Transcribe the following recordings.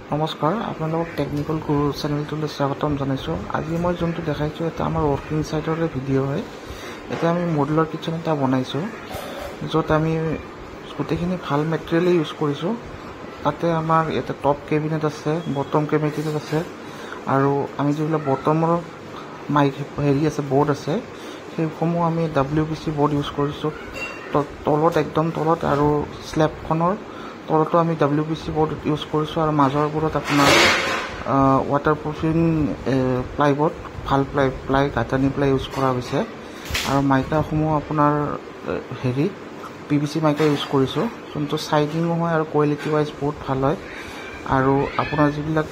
নমস্কাৰ, আপোনালোকক টেকনিকেল গুৰু চেনেলটোলৈ স্বাগতম জনাইছোঁ। আজি মই যোনটো দেখাইছোঁ এটা আমাৰ ৱৰ্কিং চাইটৰে ভিডিঅ' হয়। এতিয়া আমি মডুলাৰ কিটচেন এটা বনাইছোঁ, য'ত আমি গোটেইখিনি ভাল মেটেৰিয়েলেই ইউজ কৰিছোঁ। তাতে আমাৰ ইয়াতে টপ কেবিনেট আছে, বটম কেবিনেট আছে, আৰু আমি যিবিলাক বটমৰ আছে বৰ্ড আছে, সেইসমূহ আমি WPC বৰ্ড ইউজ কৰিছোঁ। তলত একদম তলত আৰু স্লেবখনৰ তলতো আমি WPC বৰ্ড ইউজ কৰিছোঁ, আৰু মাজৰবোৰত আপোনাৰ ৱাটাৰপ্ৰুফিং প্লাইবৰ্ড, ভাল প্লাই গাঁথানি প্লাই ইউজ কৰা হৈছে। আৰু মাইকাসমূহ আপোনাৰ PVC মাইকা ইউজ কৰিছোঁ, যোনটো চাইডিঙো হয় আৰু কোৱালিটি ৱাইজ বহুত ভাল হয়। আৰু আপোনাৰ যিবিলাক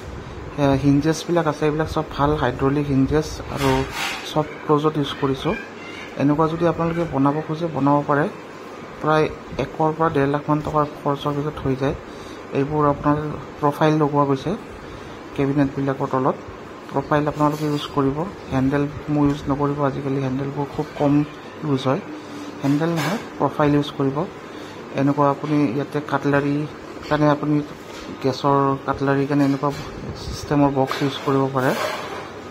হিঞ্জেছবিলাক আছে, এইবিলাক চব ভাল হাইড্ৰলিক হিঞ্জেছ আৰু চব ক্লজত ইউজ কৰিছোঁ। এনেকুৱা যদি আপোনালোকে বনাব খোজে বনাব পাৰে। প্ৰায় 1 পৰা 1.5 লাখমান টকাৰ খৰচৰ ভিতৰত হৈ যায়। এইবোৰ আপোনাৰ প্ৰফাইল লগোৱা গৈছে কেবিনেটবিলাকৰ তলত। প্ৰফাইল আপোনালোকে ইউজ কৰিব, হেণ্ডেলসমূহ ইউজ নকৰিব। আজিকালি হেণ্ডেলবোৰ খুব কম ইউজ হয়, হেণ্ডেল নহয় প্ৰফাইল ইউজ কৰিব। এনেকুৱা আপুনি ইয়াতে কাটলাৰী কাৰণে আপুনি গেছৰ কাটলাৰী কাৰণে এনেকুৱা চিষ্টেমৰ বক্স ইউজ কৰিব পাৰে।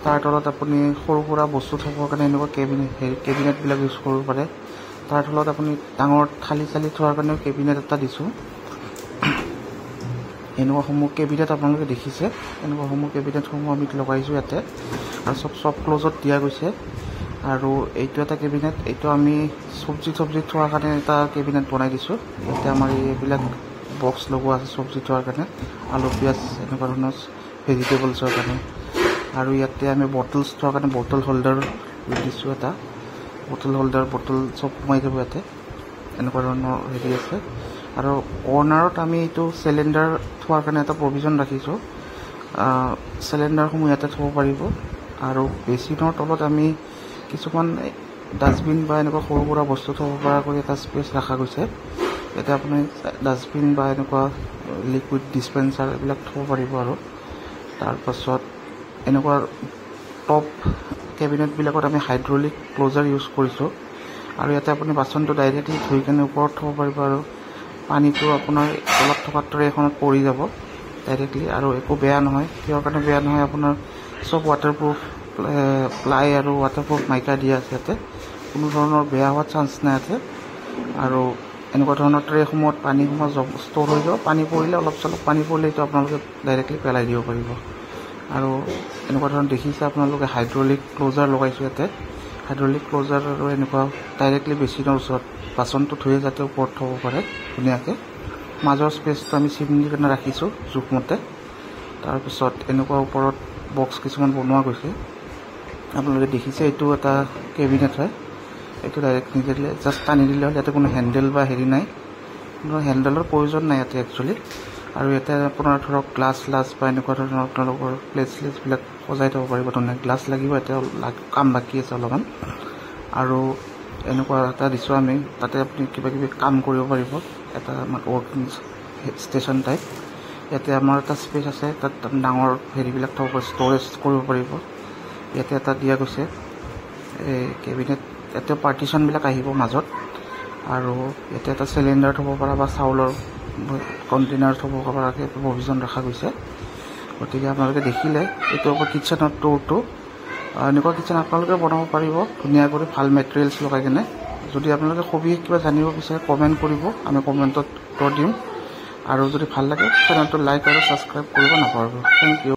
তাৰ তলত আপুনি সৰু সুৰা বস্তু থ'বৰ কাৰণে এনেকুৱা কেবিনেটবিলাক ইউজ কৰিব পাৰে। তাৰ তলত আপুনি ডাঙৰ থালি চালি থোৱাৰ কাৰণেও কেবিনেট এটা দিছোঁ। এনেকুৱাসমূহ কেবিনেট আপোনালোকে দেখিছে, এনেকুৱাসমূহ কেবিনেটসমূহ আমি লগাইছোঁ ইয়াতে, আৰু চব ক্লজত দিয়া গৈছে। আৰু এইটো এটা কেবিনেট, এইটো আমি চব্জি থোৱাৰ কাৰণে এটা কেবিনেট বনাই দিছোঁ। ইয়াতে আমাৰ এইবিলাক বক্স লগোৱা আছে চব্জি থোৱাৰ কাৰণে, আলু পিঁয়াজ এনেকুৱা ধৰণৰ ভেজিটেবলছৰ কাৰণে। আৰু ইয়াতে আমি বটলছ থোৱাৰ কাৰণে বটল হোল্ডাৰ দিছোঁ এটা, বটল চব সোমাই যাব ইয়াতে, এনেকুৱা ধৰণৰ আছে। আৰু কৰ্নাৰত আমি এইটো চিলিণ্ডাৰ থোৱাৰ কাৰণে এটা প্ৰভিজন ৰাখিছোঁ। চিলিণ্ডাৰসমূহ ইয়াতে থ'ব পাৰিব। আৰু বেচিনৰ তলত আমি কিছুমান ডাষ্টবিন বা এনেকুৱা সৰু সুৰা বস্তু থ'ব পৰাকৈ এটা স্পেচ ৰখা গৈছে। ইয়াতে আপুনি ডাষ্টবিন বা এনেকুৱা লিকুইড ডিছপেঞ্চাৰ এইবিলাক থ'ব পাৰিব। আৰু তাৰপাছত এনেকুৱা টপ কেবিনেটবিলাকত আমি হাইড্ৰলিক ক্লজাৰ ইউজ কৰিছোঁ। আৰু ইয়াতে আপুনি বাচনটো ডাইৰেক্টলি ধুই কেনে ওপৰত থ'ব পাৰিব, আৰু পানীটো আপোনাৰ তলত থকা ট্ৰে এখনত পৰি যাব ডাইৰেক্টলি, আৰু একো বেয়া নহয়। কিহৰ কাৰণে বেয়া নহয়, আপোনাৰ চব ৱাটাৰপ্ৰুফ প্লাই আৰু ৱাটাৰপ্ৰুফ মাইকা দিয়া আছে ইয়াতে, কোনো ধৰণৰ বেয়া হোৱাৰ চান্স নাই ইয়াতে। আৰু এনেকুৱা ধৰণৰ ট্ৰেসমূহত পানীসমূহ ষ্ট'ৰ হৈ যাব, পানী পৰিলে অলপ চলপ পানী পৰিলে এইটো আপোনালোকে ডাইৰেক্টলি পেলাই দিব পাৰিব। আৰু এনেকুৱা ধৰণৰ দেখিছে আপোনালোকে হাইড্ৰলিক ক্লজাৰ লগাইছোঁ ইয়াতে, হাইড্ৰলিক ক্লজাৰ। আৰু এনেকুৱা ডাইৰেক্টলি বেচিনৰ ওচৰত বাচনটো ধুয়ে যাতে ওপৰত থ'ব পাৰে ধুনীয়াকৈ। মাজৰ স্পেচটো আমি চিমনি কাৰণে ৰাখিছোঁ জোখমতে। তাৰপিছত এনেকুৱা ওপৰত বক্স কিছুমান বনোৱা গৈছে, আপোনালোকে দেখিছে। এইটো এটা কেবিনেট হয়, এইটো ডাইৰেক্ট নিজে দিলে জাষ্ট টানি দিলে হ'ল। ইয়াতে কোনো হেণ্ডেল বা নাই, কোনো হেণ্ডেলৰ প্ৰয়োজন নাই ইয়াতে একচুৱেলি। আৰু ইয়াতে আপোনাৰ ধৰক গ্লাছ বা এনেকুৱা ধৰণৰ আপোনালোকৰ প্লেটছবিলাক সজাই থ'ব পাৰিব ধুনীয়া। গ্লাছ লাগিব, ইয়াতে কাম বাকী আছে অলপমান। আৰু এনেকুৱা এটা দিছোঁ আমি, তাতে আপুনি কিবা কিবি কাম কৰিব পাৰিব, এটা আমাৰ ৱৰ্কিং ষ্টেচন টাইপ। ইয়াতে আমাৰ এটা স্পেচ আছে, তাত ডাঙৰ হেৰিবিলাক থ'ব পাৰিব, ষ্ট'ৰেজ কৰিব পাৰিব। ইয়াতে এটা দিয়া গৈছে এই কেবিনেট, ইয়াতে পাৰ্টিশ্যনবিলাক আহিব মাজত। আৰু ইয়াতে এটা চিলিণ্ডাৰ থ'ব পৰা বা চাউলৰ কণ্টেইনাৰ থ'ব পৰাকৈ প্ৰভিজন ৰখা গৈছে। গতিকে আপোনালোকে দেখিলে এইটো আকৌ কিটচেনৰ টুৰটো। এনেকুৱা কিটচেন আপোনালোকে বনাব পাৰিব ধুনীয়া কৰি, ভাল মেটেৰিয়েলছ লগাই কিনে। যদি আপোনালোকে সবিশেষ কিবা জানিব বিচাৰে কমেণ্ট কৰিব, আমি কমেণ্টত উত্তৰ দিম। আৰু যদি ভাল লাগে চেনেলটো লাইক আৰু ছাবস্ক্ৰাইব কৰিব নাপাহৰিব। Thank U.